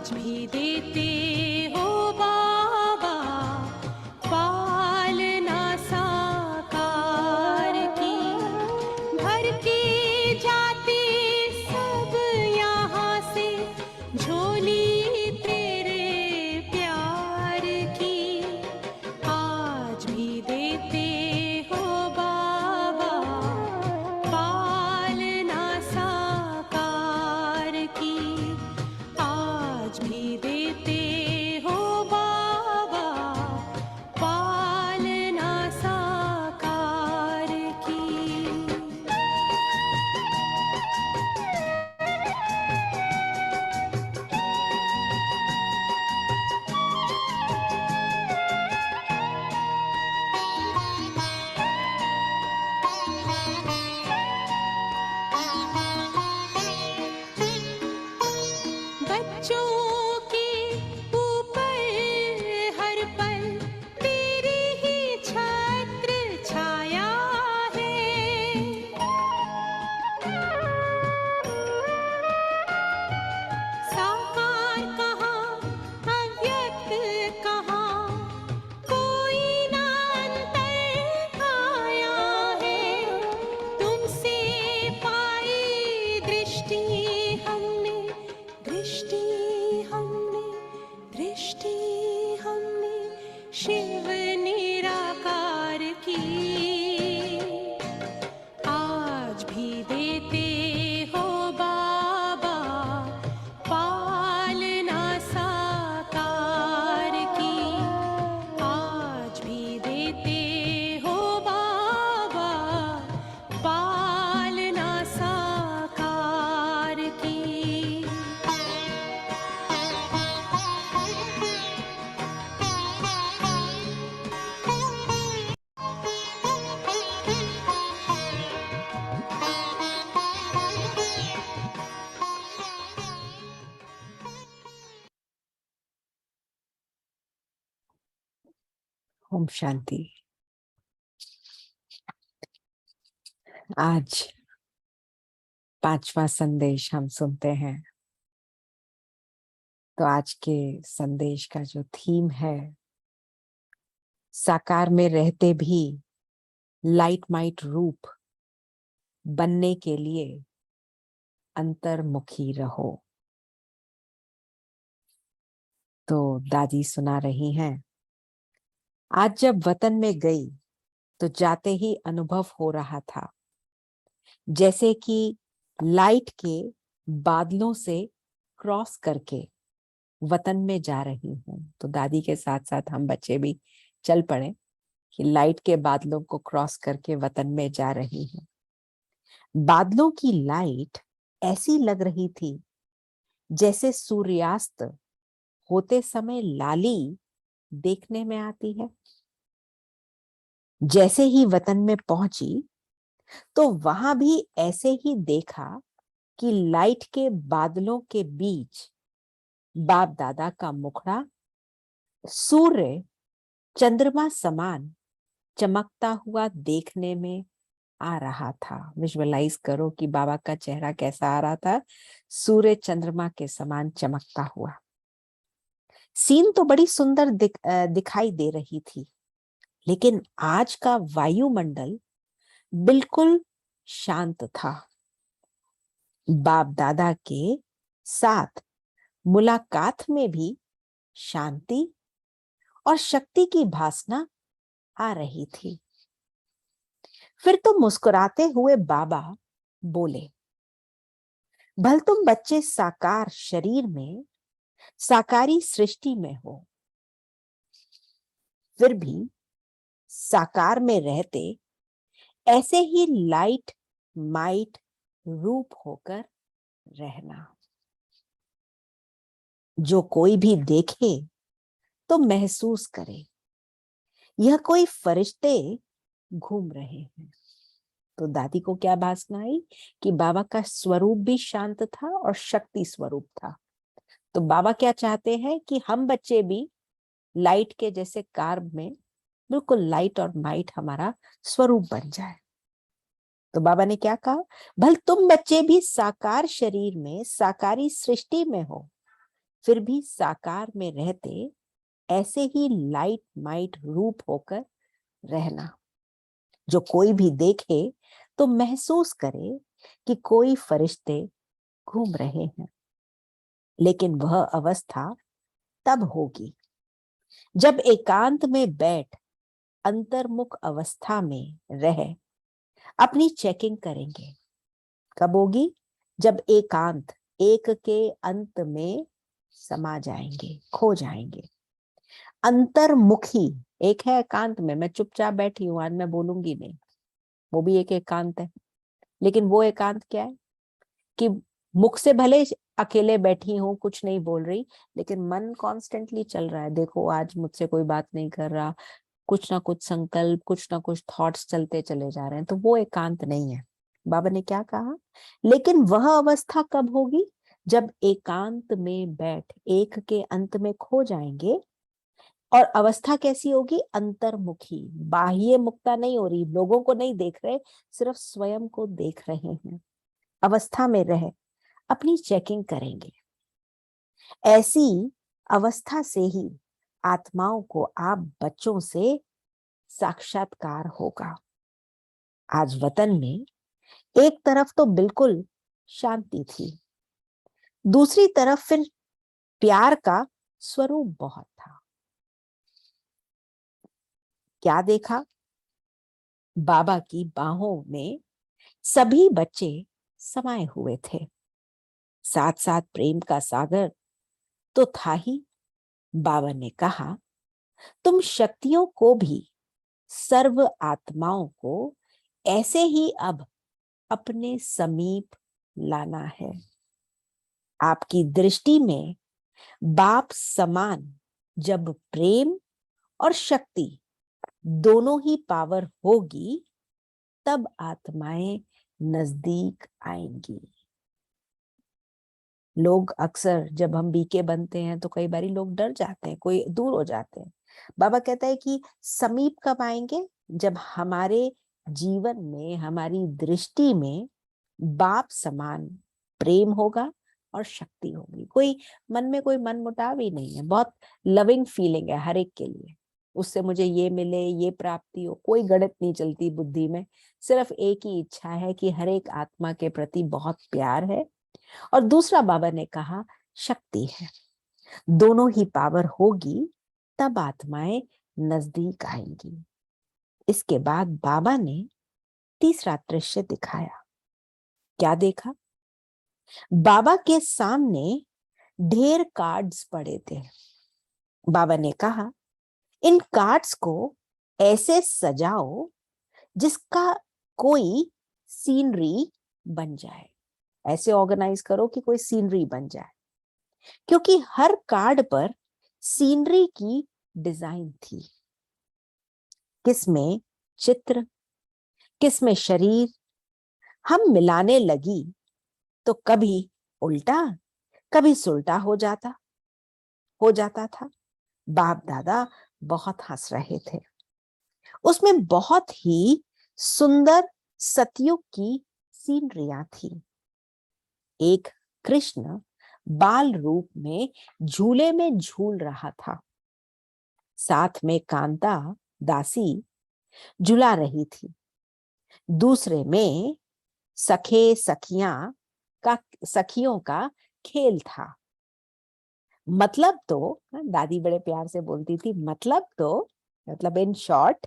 आज भी देते हो बाबा पालना साकार की, भर के जाते सब यहाँ से झोली तेरे प्यार की। आज भी देते हो बाबा पालना साकार की, आज भी देते हो बाबा पालना साकार की। बच्चों के ऊपर हर पल तेरी ही छत्र छाया है। साकार कहाँ अव्यक्त कहाँ, कोई ना अंतर आया है। तुमसे पाई दृष्टि हमने, दृष्टि हमने, दृष्टि हमने शिव निराकार की। आज भी देते हो बाबा पालना साकार की, आज भी देते हो बाबा पालना साकार की। ओम शांति। आज 5वां संदेश हम सुनते हैं। तो आज के संदेश का जो थीम है, साकार में रहते भी लाइट माइट रूप बनने के लिए अंतर्मुखी रहो। तो दादी सुना रही हैं, आज जब वतन में गई तो जाते ही अनुभव हो रहा था जैसे कि लाइट के बादलों से क्रॉस करके वतन में जा रही हूं। तो दादी के साथ साथ हम बच्चे भी चल पड़े कि लाइट के बादलों को क्रॉस करके वतन में जा रही हूं। बादलों की लाइट ऐसी लग रही थी जैसे सूर्यास्त होते समय लाली देखने में आती है। जैसे ही वतन में पहुंची तो वहां भी ऐसे ही देखा कि लाइट के बादलों के बीच बाप दादा का मुखड़ा सूर्य चंद्रमा समान चमकता हुआ देखने में आ रहा था। विजुअलाइज करो कि बाबा का चेहरा कैसा आ रहा था, सूर्य चंद्रमा के समान चमकता हुआ। सीन तो बड़ी सुंदर दिखाई दे रही थी, लेकिन आज का वायुमंडल बिल्कुल शांत था। बाप दादा के साथ मुलाकात में भी शांति और शक्ति की भासना आ रही थी। फिर तो मुस्कुराते हुए बाबा बोले, भल तुम बच्चे साकार शरीर में साकारी सृष्टि में हो, फिर भी साकार में रहते ऐसे ही लाइट माइट रूप होकर रहना। जो कोई भी देखे तो महसूस करे यह कोई फरिश्ते घूम रहे हैं। तो दादी को क्या भासना आई कि बाबा का स्वरूप भी शांत था और शक्ति स्वरूप था। तो बाबा क्या चाहते हैं कि हम बच्चे भी लाइट के जैसे कार्ब में बिल्कुल लाइट और माइट हमारा स्वरूप बन जाए। तो बाबा ने क्या कहा, भल तुम बच्चे भी साकार शरीर में साकारी सृष्टि में हो, फिर भी साकार में रहते ऐसे ही लाइट माइट रूप होकर रहना, जो कोई भी देखे तो महसूस करे कि कोई फरिश्ते घूम रहे हैं। लेकिन वह अवस्था तब होगी जब एकांत में बैठ अंतर्मुख अवस्था में रह अपनी चेकिंग करेंगे। कब होगी? जब एकांत, एक के अंत में समा जाएंगे, खो जाएंगे। अंतर्मुखी, एक है एकांत में, मैं चुपचाप बैठी हूं, आज मैं बोलूंगी नहीं, वो भी एक एकांत है। लेकिन वो एकांत क्या है कि मुख से भले अकेले बैठी हूं, कुछ नहीं बोल रही, लेकिन मन कॉन्स्टेंटली चल रहा है। देखो आज मुझसे कोई बात नहीं कर रहा, कुछ ना कुछ संकल्प, कुछ ना कुछ थॉट्स चलते चले जा रहे हैं, तो वो एकांत नहीं है। बाबा ने क्या कहा? लेकिन वह अवस्था कब होगी? जब एकांत में बैठ एक के अंत में खो जाएंगे। और अवस्था कैसी होगी? अंतर्मुखी, बाह्य मुक्ता नहीं हो रही, लोगों को नहीं देख रहे, सिर्फ स्वयं को देख रहे हैं। अवस्था में रह अपनी चेकिंग करेंगे। ऐसी अवस्था से ही आत्माओं को आप बच्चों से साक्षात्कार होगा। आज वतन में एक तरफ तो बिल्कुल शांति थी, दूसरी तरफ फिर प्यार का स्वरूप बहुत था। क्या देखा? बाबा की बाहों में सभी बच्चे समाये हुए थे, साथ साथ प्रेम का सागर तो था ही। बाबा ने कहा, तुम शक्तियों को भी, सर्व आत्माओं को ऐसे ही अब अपने समीप लाना है। आपकी दृष्टि में बाप समान जब प्रेम और शक्ति दोनों ही पावर होगी, तब आत्माएं नजदीक आएंगी। लोग अक्सर जब हम बीके बनते हैं तो कई बारी लोग डर जाते हैं, कोई दूर हो जाते हैं। बाबा कहता है कि समीप कब आएंगे? जब हमारे जीवन में, हमारी दृष्टि में बाप समान प्रेम होगा और शक्ति होगी। कोई मन में कोई मन मुटाव ही नहीं है, बहुत लविंग फीलिंग है हर एक के लिए। उससे मुझे ये मिले, ये प्राप्ति हो, कोई गणित नहीं चलती बुद्धि में। सिर्फ एक ही इच्छा है कि हर एक आत्मा के प्रति बहुत प्यार है। और दूसरा बाबा ने कहा शक्ति है। दोनों ही पावर होगी तब आत्माएं नजदीक आएंगी। इसके बाद बाबा ने तीसरा दृश्य दिखाया। क्या देखा? बाबा के सामने ढेर कार्ड्स पड़े थे। बाबा ने कहा, इन कार्ड्स को ऐसे सजाओ जिसका कोई सीनरी बन जाए। ऐसे ऑर्गेनाइज करो कि कोई सीनरी बन जाए, क्योंकि हर कार्ड पर सीनरी की डिजाइन थी। किसमें चित्र, किसमें शरीर। हम मिलाने लगी तो कभी उल्टा, कभी सुलटा हो जाता था। बाप दादा बहुत हंस रहे थे। उसमें बहुत ही सुंदर सतयुग की सीनरियां थी। एक कृष्ण बाल रूप में झूले में झूल रहा था, साथ में कांता दासी झुला रही थी। दूसरे में सखियों का खेल था। मतलब तो, दादी बड़े प्यार से बोलती थी, मतलब इन शॉर्ट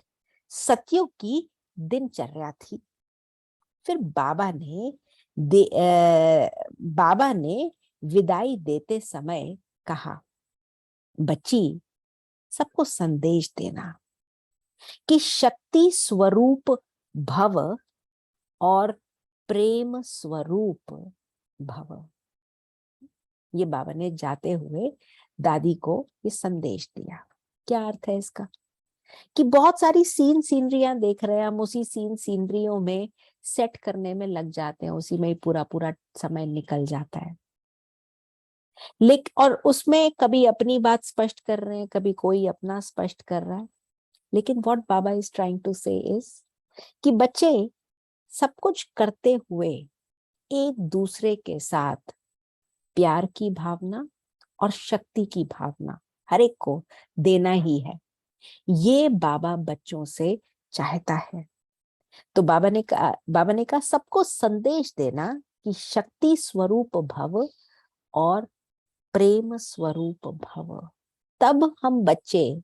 सतयुग की दिनचर्या थी। फिर बाबा ने विदाई देते समय कहा, बच्ची सबको संदेश देना कि शक्ति स्वरूप भव और प्रेम स्वरूप भव। ये बाबा ने जाते हुए दादी को ये संदेश दिया। क्या अर्थ है इसका? कि बहुत सारी सीनरियां देख रहे हैं हम, उसी सीनरियों में सेट करने में लग जाते हैं, उसी में ही पूरा पूरा समय निकल जाता है। और उसमें कभी अपनी बात स्पष्ट कर रहे हैं, कभी कोई अपना स्पष्ट कर रहा है। लेकिन व्हाट बाबा is trying to say is कि बच्चे सब कुछ करते हुए एक दूसरे के साथ प्यार की भावना और शक्ति की भावना हर एक को देना ही है, ये बाबा बच्चों से चाहता है। तो बाबा ने कहा सबको संदेश देना कि शक्ति स्वरूप भव और प्रेम स्वरूप भव। तब हम बच्चे,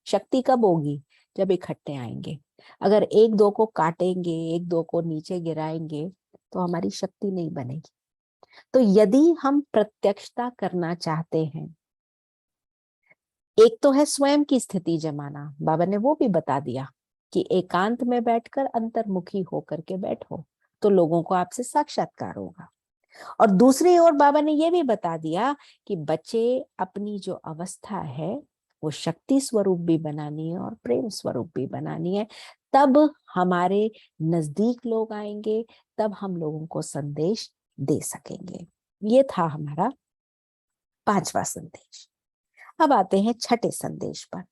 शक्ति कब होगी? जब इकट्ठे आएंगे। अगर एक दो को काटेंगे, एक दो को नीचे गिराएंगे, तो हमारी शक्ति नहीं बनेगी। तो यदि हम प्रत्यक्षता करना चाहते हैं, एक तो है स्वयं की स्थिति जमाना, बाबा ने वो भी बता दिया कि एकांत में बैठकर अंतर्मुखी होकर के बैठो तो लोगों को आपसे साक्षात्कार होगा। और दूसरी ओर बाबा ने ये भी बता दिया कि बच्चे अपनी जो अवस्था है वो शक्ति स्वरूप भी बनानी है और प्रेम स्वरूप भी बनानी है। तब हमारे नजदीक लोग आएंगे, तब हम लोगों को संदेश दे सकेंगे। ये था हमारा 5वां संदेश। अब आते हैं 6ठे संदेश पर।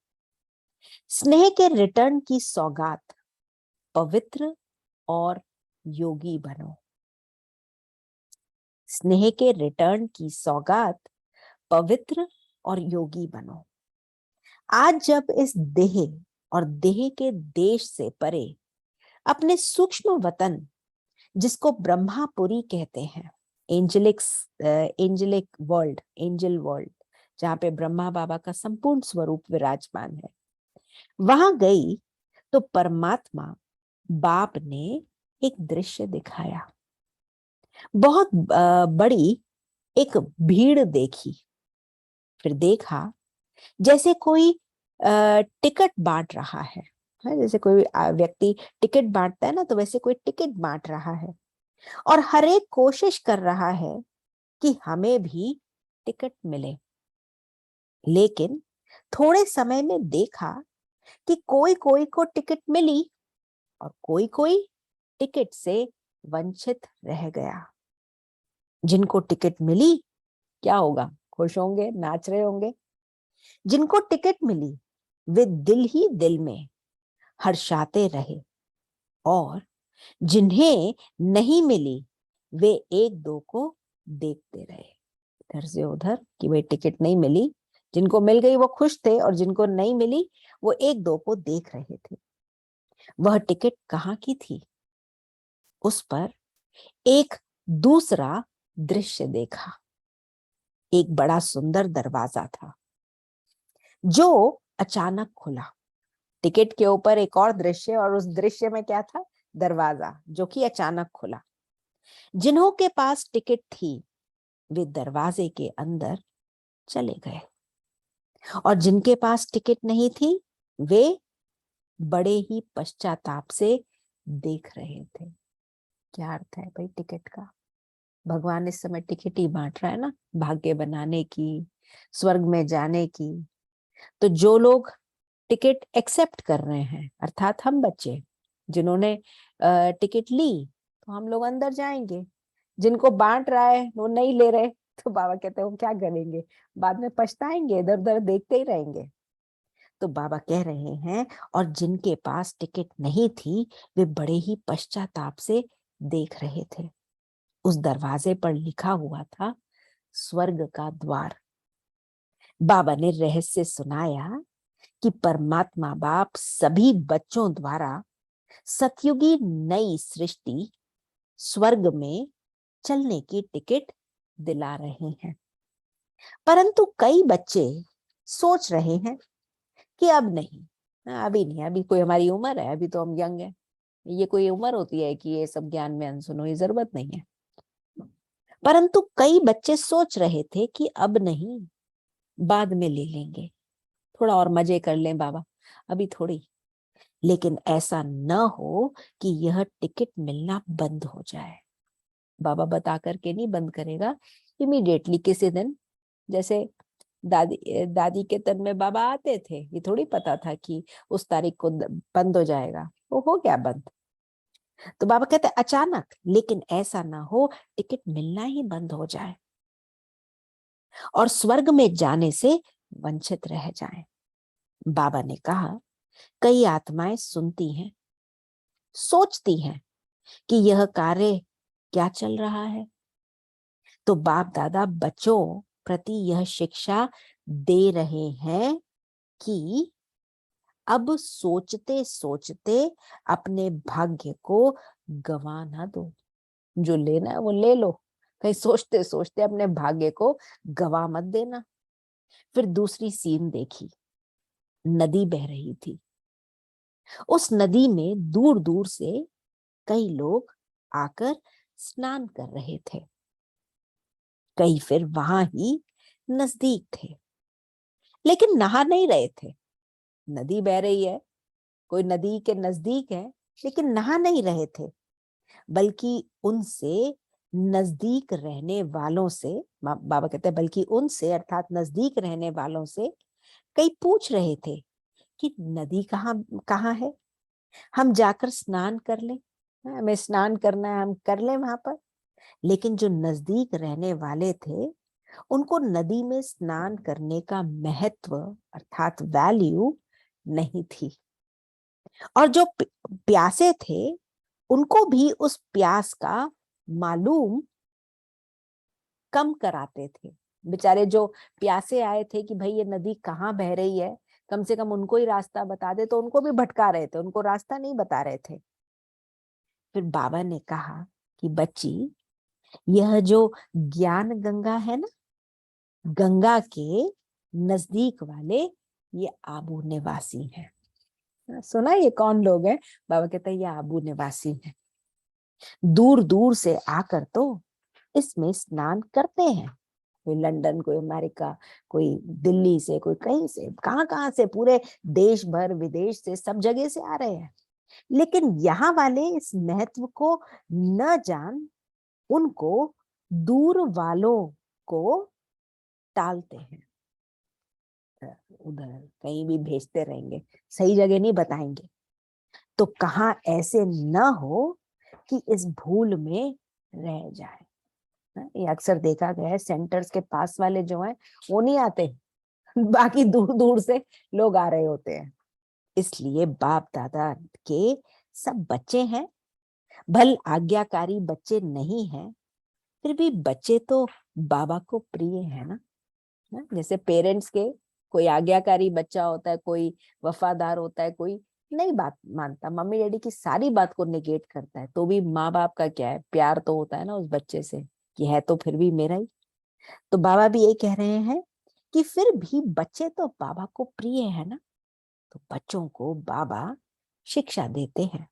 स्नेह के रिटर्न की सौगात, पवित्र और योगी बनो। स्नेह के रिटर्न की सौगात, पवित्र और योगी बनो। आज जब इस देह और देह के देश से परे अपने सूक्ष्म वतन, जिसको ब्रह्मापुरी कहते हैं, एंजेलिक वर्ल्ड, एंजल वर्ल्ड, जहां पे ब्रह्मा बाबा का संपूर्ण स्वरूप विराजमान है, वहां गई तो परमात्मा बाप ने एक दृश्य दिखाया। बहुत बड़ी एक भीड़ देखी। फिर देखा जैसे कोई टिकट बांट रहा है। जैसे कोई व्यक्ति टिकट बांटता है ना, तो वैसे कोई टिकट बांट रहा है और हर एक कोशिश कर रहा है कि हमें भी टिकट मिले। लेकिन थोड़े समय में देखा कि कोई कोई को टिकट मिली और कोई कोई टिकट से वंचित रह गया। जिनको टिकट मिली क्या होगा? खुश होंगे, नाच रहे होंगे। जिनको टिकट मिली वे दिल ही दिल में हर्षाते रहे, और जिन्हें नहीं मिली वे एक दो को देखते रहे, इधर से उधर, कि भाई टिकट नहीं मिली। जिनको मिल गई वो खुश थे और जिनको नहीं मिली वो एक दो को देख रहे थे। वह टिकट कहाँ की थी? उस पर एक दूसरा दृश्य देखा। एक बड़ा सुंदर दरवाजा था जो अचानक खुला। टिकट के ऊपर एक और दृश्य, और उस दृश्य में क्या था? दरवाजा जो कि अचानक खुला। जिन्हों के पास टिकट थी वे दरवाजे के अंदर चले गए, और जिनके पास टिकट नहीं थी वे बड़े ही पश्चाताप से देख रहे थे। क्या अर्थ है भाई टिकट का? भगवान इस समय टिकट ही बांट रहा है ना, भाग्य बनाने की, स्वर्ग में जाने की। तो जो लोग टिकट एक्सेप्ट कर रहे हैं, अर्थात हम बच्चे जिन्होंने टिकट ली, तो हम लोग अंदर जाएंगे। जिनको बांट रहा है वो नहीं ले रहे, तो बाबा कहते हैं वो क्या करेंगे? बाद में पछताएंगे, इधर उधर देखते ही रहेंगे। तो बाबा कह रहे हैं और जिनके पास टिकट नहीं थी वे बड़े ही पश्चाताप से देख रहे थे। उस दरवाजे पर लिखा हुआ था स्वर्ग का द्वार। बाबा ने रहस्य सुनाया कि परमात्मा बाप सभी बच्चों द्वारा सतयुगी नई सृष्टि स्वर्ग में चलने की टिकट दिला रहे हैं। परंतु कई बच्चे सोच रहे हैं कि अब नहीं, अभी नहीं, अभी कोई हमारी उम्र है, अभी तो हम यंग है। ये कोई उम्र होती है कि ये सब ज्ञान में अनसुनो, ये जरूरत नहीं है। परंतु कई बच्चे सोच रहे थे कि अब नहीं, बाद में ले लेंगे, थोड़ा और मजे कर लें बाबा, अभी थोड़ी। लेकिन ऐसा न हो कि यह टिकट मिलना बंद हो जाए। बाबा बता करके नहीं बंद करेगा, इमीडिएटली किसी दिन। जैसे दादी के तन में बाबा आते थे, ये थोड़ी पता था कि उस तारीख को बंद हो जाएगा, वो हो गया बंद। तो बाबा कहते अचानक, लेकिन ऐसा ना हो टिकट मिलना ही बंद हो जाए और स्वर्ग में जाने से वंचित रह जाएं। बाबा ने कहा कई आत्माएं सुनती हैं, सोचती हैं कि यह कार्य क्या चल रहा है। तो बाप दादा बच्चों प्रति यह शिक्षा दे रहे हैं कि अब सोचते सोचते अपने भाग्य को गवा ना दो। जो लेना है वो ले लो, कहीं सोचते सोचते अपने भाग्य को गवा मत देना। फिर दूसरी सीन देखी, नदी बह रही थी। उस नदी में दूर दूर से कई लोग आकर स्नान कर रहे थे, कई फिर वहां ही नजदीक थे, लेकिन नहा नहीं रहे थे। नदी बह रही है, कोई नदी के नजदीक है, लेकिन नहा नहीं रहे थे, बल्कि उनसे नजदीक रहने वालों से, बाबा कहते हैं बल्कि उनसे अर्थात नजदीक रहने वालों से कई पूछ रहे थे कि नदी कहाँ कहाँ है, हम जाकर स्नान कर लें, हमें स्नान करना है, हम कर लें वहां पर। लेकिन जो नजदीक रहने वाले थे, उनको नदी में स्नान करने का महत्व अर्थात वैल्यू नहीं थी। और जो प्यासे थे, उनको भी उस प्यास का मालूम कम कराते थे। बेचारे जो प्यासे आए थे कि भाई ये नदी कहाँ बह रही है, कम से कम उनको ही रास्ता बता दे, तो उनको भी भटका रहे थे, उनको रास्ता नहीं बता रहे थे। फिर बाबा ने कहा कि बच्ची, यह जो ज्ञान गंगा है ना, गंगा के नजदीक वाले ये आबू निवासी हैं। सुना ये कौन लोग हैं? बाबा कहते हैं ये आबू निवासी हैं। दूर दूर से आकर तो इसमें स्नान करते हैं, कोई लंदन, कोई अमेरिका, कोई दिल्ली से, कोई कहीं से, कहाँ से, पूरे देश भर विदेश से, सब जगह से आ रहे हैं। लेकिन यहाँ वाले इस महत्व को न जान उनको दूर वालों को टालते हैं, उधर कहीं भी भेजते रहेंगे, सही जगह नहीं बताएंगे। तो कहाँ ऐसे न हो कि इस भूल में रह जाए। ये अक्सर देखा गया है, सेंटर्स के पास वाले जो हैं वो नहीं आते, बाकी दूर दूर से लोग आ रहे होते हैं। इसलिए बाप दादा के सब बच्चे हैं, भल आज्ञाकारी बच्चे नहीं हैं, फिर भी बच्चे तो बाबा को प्रिय है ना। जैसे पेरेंट्स के कोई आज्ञाकारी बच्चा होता है, कोई वफादार होता है, कोई नहीं बात मानता, मम्मी डैडी की सारी बात को निगेट करता है, तो भी माँ बाप का क्या है, प्यार तो होता है ना उस बच्चे से कि है तो फिर भी मेरा ही। तो बाबा भी ये कह रहे हैं कि फिर भी बच्चे तो बाबा को प्रिय है ना। तो बच्चों को बाबा शिक्षा देते हैं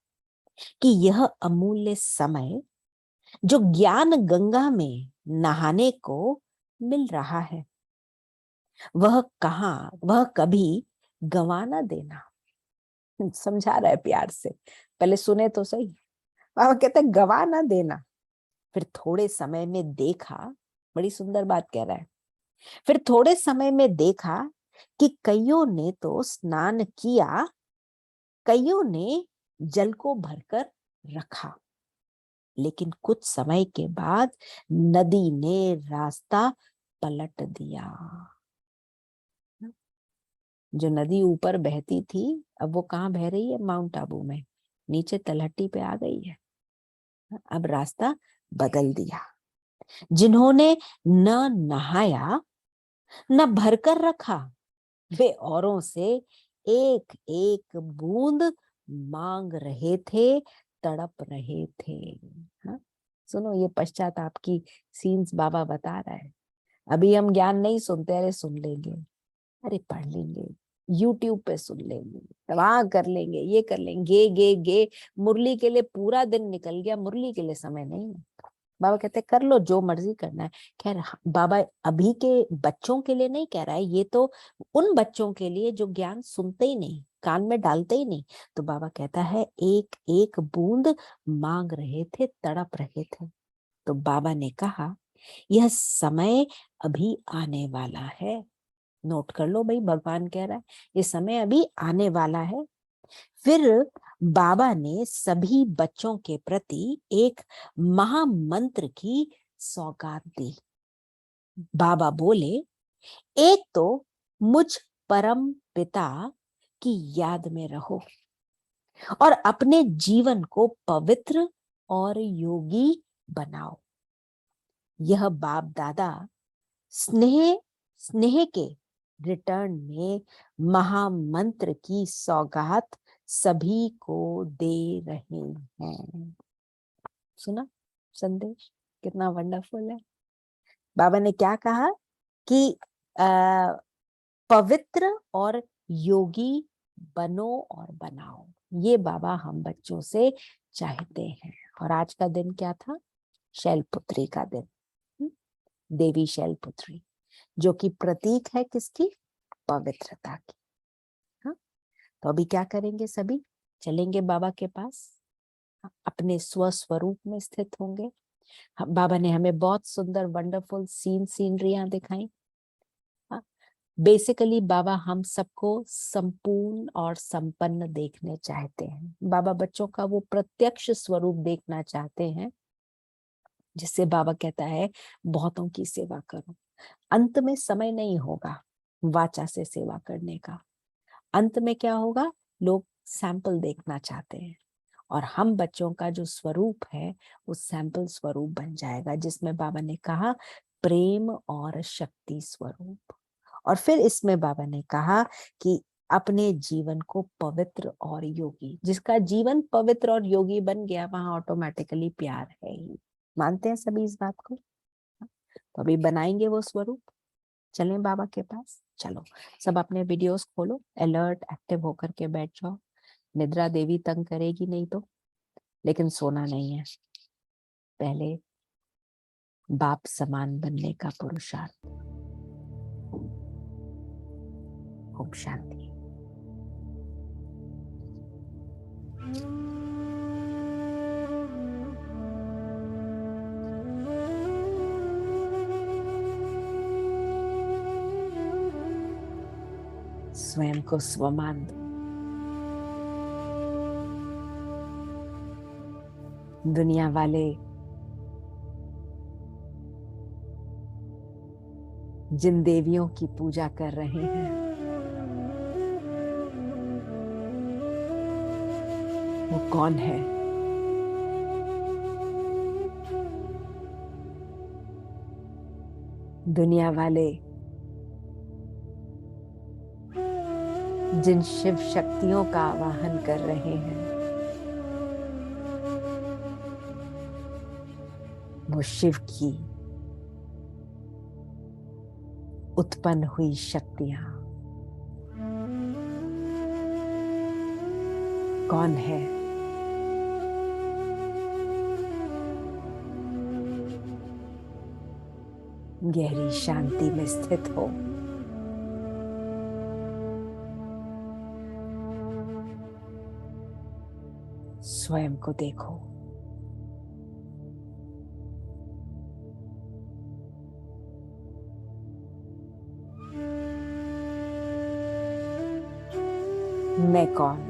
कि यह अमूल्य समय जो ज्ञान गंगा में नहाने को मिल रहा है, वह कभी गंवा ना देना। समझा रहा है प्यार से, पहले सुने तो सही। बाबा कहते हैं गंवा ना देना। फिर थोड़े समय में देखा, बड़ी सुंदर बात कह रहा है, फिर थोड़े समय में देखा कि कईयों ने तो स्नान किया, कईयों ने जल को भरकर रखा, लेकिन कुछ समय के बाद नदी ने रास्ता पलट दिया। जो नदी ऊपर बहती थी, अब वो कहाँ बह रही है? माउंट आबू में, नीचे तलहटी पे आ गई है। अब रास्ता बदल दिया। जिन्होंने न नहाया न भरकर रखा, वे औरों से एक एक बूंद मांग रहे थे, तड़प रहे थे। हाँ? सुनो, ये पश्चाताप की सीन्स बाबा बता रहा है। अभी हम ज्ञान नहीं सुनते, अरे सुन लेंगे, अरे पढ़ लेंगे, यूट्यूब पे सुन लेंगे, वहां कर लेंगे, ये कर लेंगे, गे गे गे, मुरली के लिए पूरा दिन निकल गया, मुरली के लिए समय नहीं है। बाबा कहते कर लो जो मर्जी करना है। खैर बाबा अभी के बच्चों के लिए नहीं कह रहा है, ये तो उन बच्चों के लिए जो ज्ञान सुनते ही नहीं, कान में डालते ही नहीं। तो बाबा कहता है एक एक बूंद मांग रहे थे, तड़प रहे थे। तो बाबा ने कहा यह समय अभी आने वाला है। नोट कर लो भाई, भगवान कह रहा है ये समय अभी आने वाला है। फिर बाबा ने सभी बच्चों के प्रति एक महामंत्र की सौगात दी। बाबा बोले, एक तो मुझ परम पिता की याद में रहो और अपने जीवन को पवित्र और योगी बनाओ। यह बाप दादा स्नेह स्नेह के रिटर्न में महामंत्र की सौगात सभी को दे रहे हैं। सुना संदेश कितना वंडरफुल है। बाबा ने क्या कहा कि पवित्र और योगी बनो और बनाओ, ये बाबा हम बच्चों से चाहते हैं। और आज का दिन क्या था? शैलपुत्री का दिन, देवी शैलपुत्री, जो कि प्रतीक है किसकी? पवित्रता की। हाँ, तो अभी क्या करेंगे? सभी चलेंगे बाबा के पास, अपने स्वस्वरूप में स्थित होंगे। बाबा ने हमें बहुत सुंदर वंडरफुल सीनरियां दिखाई। बेसिकली बाबा हम सबको संपूर्ण और संपन्न देखने चाहते हैं। बाबा बच्चों का वो प्रत्यक्ष स्वरूप देखना चाहते हैं, जिससे बाबा कहता है बहुतों की सेवा करो। अंत में समय नहीं होगा वाचा से सेवा करने का। अंत में क्या होगा? लोग सैंपल देखना चाहते हैं, और हम बच्चों का जो स्वरूप है वो सैंपल स्वरूप बन जाएगा, जिसमें बाबा ने कहा प्रेम और शक्ति स्वरूप। और फिर इसमें बाबा ने कहा कि अपने जीवन को पवित्र और योगी, जिसका जीवन पवित्र और योगी बन गया वहां ऑटोमेटिकली प्यार है ही। मानते हैं सभी इस बात को? तो अभी बनाएंगे वो स्वरूप, चलें बाबा के पास। चलो सब अपने वीडियोस खोलो, अलर्ट एक्टिव होकर के बैठ जाओ। निद्रा देवी तंग करेगी नहीं तो, लेकिन सोना नहीं है। पहले बाप समान बनने का पुरुषार्थ। ओम शांति। स्वयं को स्वमान दो। दुनिया वाले जिन देवियों की पूजा कर रहे हैं वो कौन है? दुनिया वाले जिन शिव शक्तियों का आवाहन कर रहे हैं वो शिव की उत्पन्न हुई शक्तियां कौन है? गहरी शांति में स्थित हो। स्वयं को देखो। मैं कौन?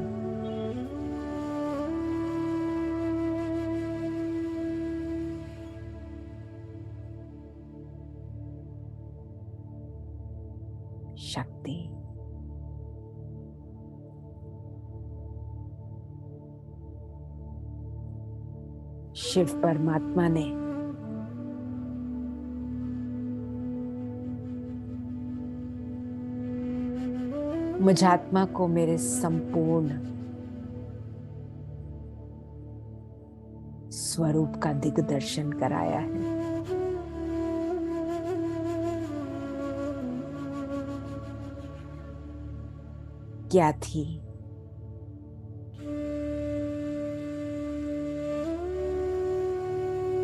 शक्ति। शिव परमात्मा ने मुझ आत्मा को मेरे संपूर्ण स्वरूप का दिग्दर्शन कराया है। क्या थी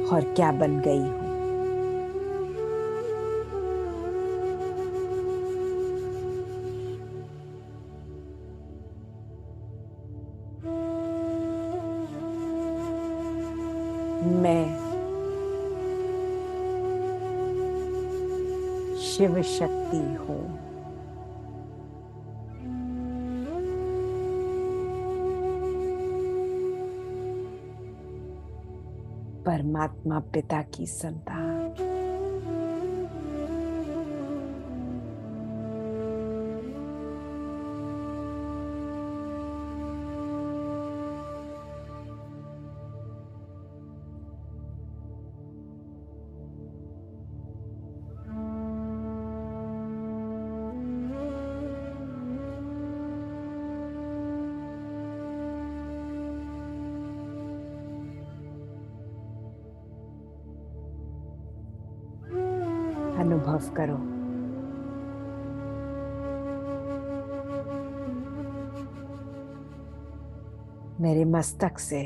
और क्या बन गई हूं। मैं शिव शक्ति हूं। परमात्मा पिता की संतान। अनुभव करो। मेरे मस्तक से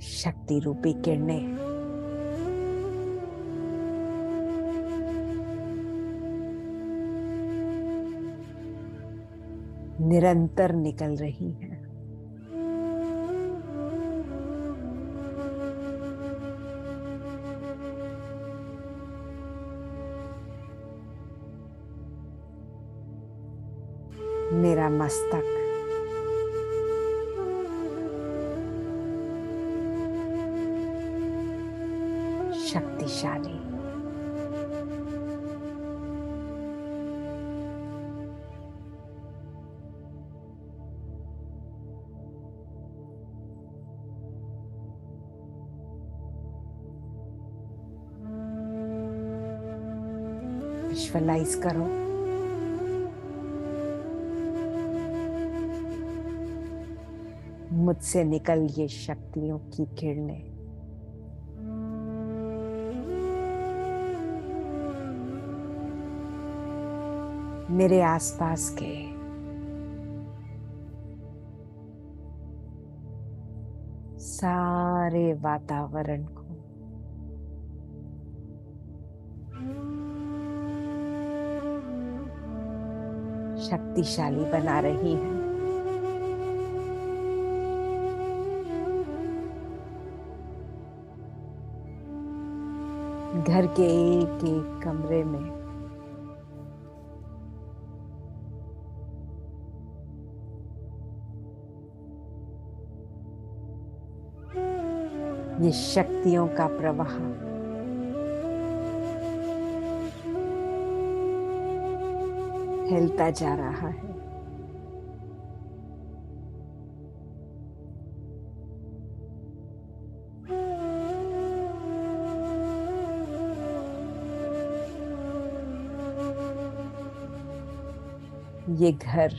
शक्ति रूपी किरणें निरंतर निकल रही हैं। मेरा मस्तक शक्तिशाली, विजुअलाइज करो मुझसे निकल ये शक्तियों की किरणें मेरे आसपास के सारे वातावरण को शक्तिशाली बना रही है। घर के एक एक कमरे में ये शक्तियों का प्रवाह फैलता जा रहा है। ये घर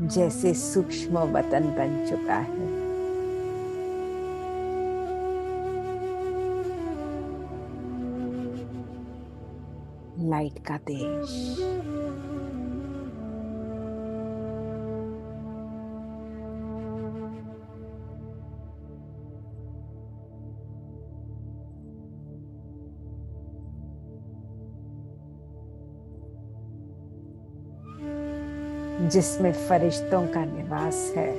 जैसे सूक्ष्म वतन बन चुका है। लाइट का देश, जिसमें फरिश्तों का निवास है।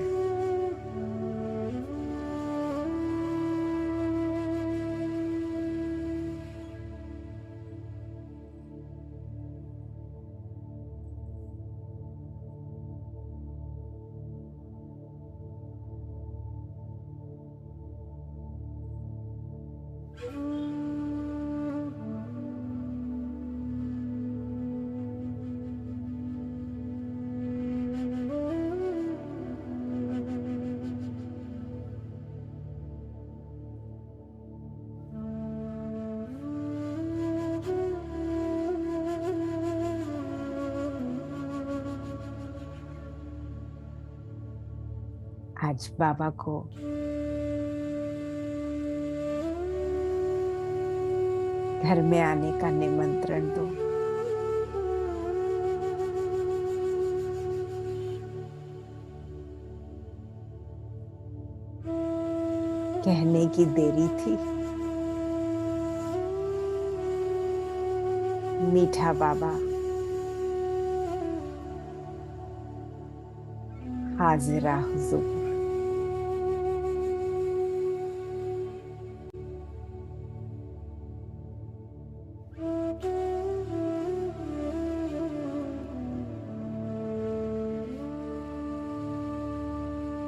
आज बाबा को घर में आने का निमंत्रण दो। कहने की देरी थी, मीठा बाबा हाजिरा हुजूर।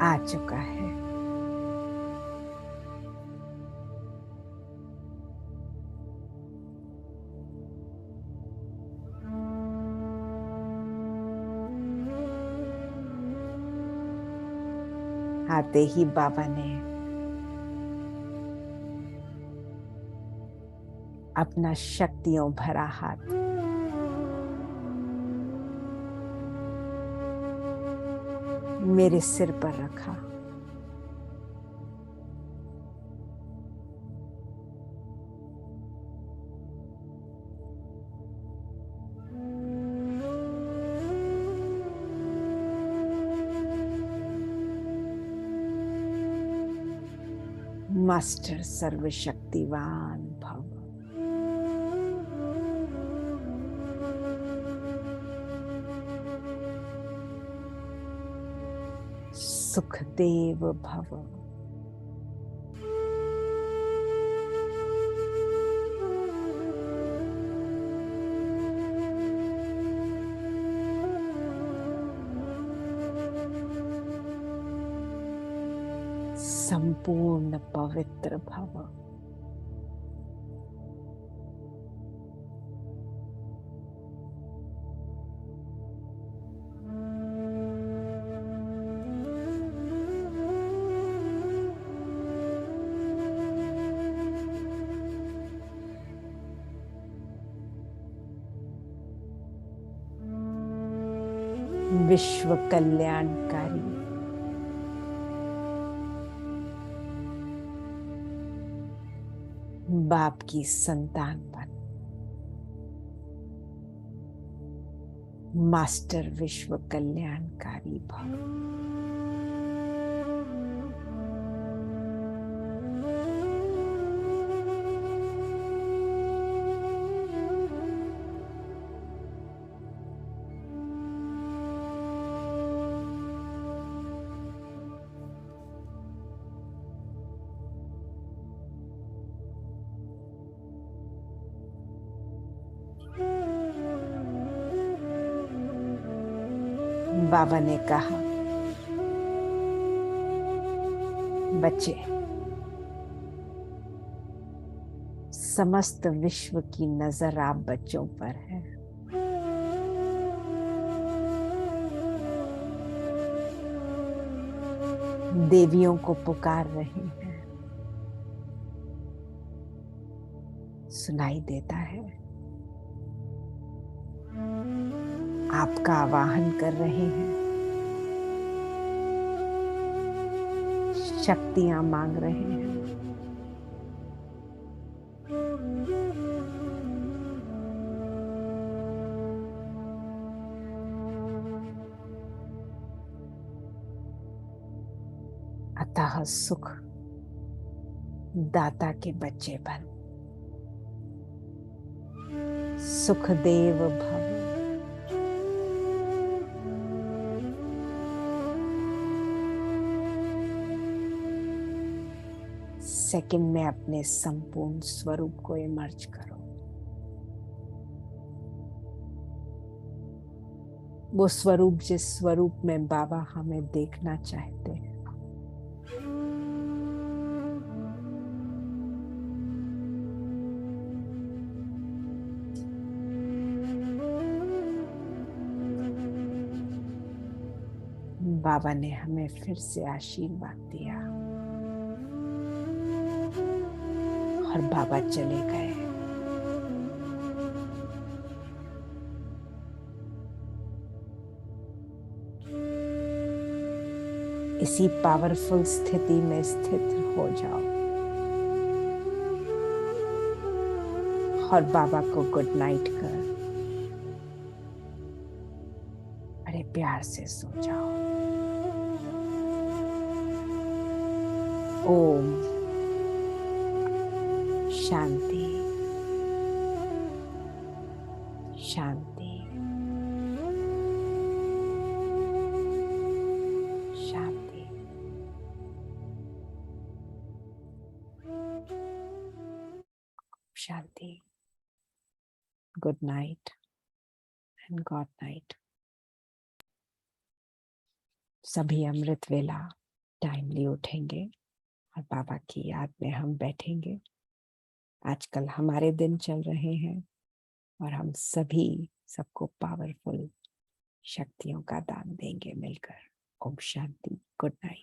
आ चुका है। आते ही बाबा ने अपना शक्तियों भरा हाथ मेरे सिर पर रखा। मास्टर सर्वशक्तिवान भव। सुखदेव भव। संपूर्ण पवित्र भव। विश्व कल्याणकारी। बाप की संतान बन। मास्टर विश्व कल्याणकारी भव। बाबा ने कहा, बच्चे, समस्त विश्व की नजर आप बच्चों पर है। देवियों को पुकार रहे हैं, सुनाई देता है। आपका आवाहन कर रहे हैं, शक्तियां मांग रहे हैं। अतः सुख दाता के बच्चे बन। सुखदेव भव। सेकंड में अपने संपूर्ण स्वरूप को इमर्ज करो। वो स्वरूप जिस स्वरूप में बाबा हमें देखना चाहते हैं। बाबा ने हमें फिर से आशीर्वाद दिया और बाबा चले गए। इसी पावरफुल स्थिति में स्थित हो जाओ और बाबा को गुड नाइट कर बड़े प्यार से सो जाओ। ओम शांति शांति शांति। शांति। Good night and god night. सभी अमृत वेला टाइमली उठेंगे और बाबा की याद में हम बैठेंगे। आजकल हमारे दिन चल रहे हैं और हम सभी सबको पावरफुल शक्तियों का दान देंगे मिलकर। ओम शांति। Good night.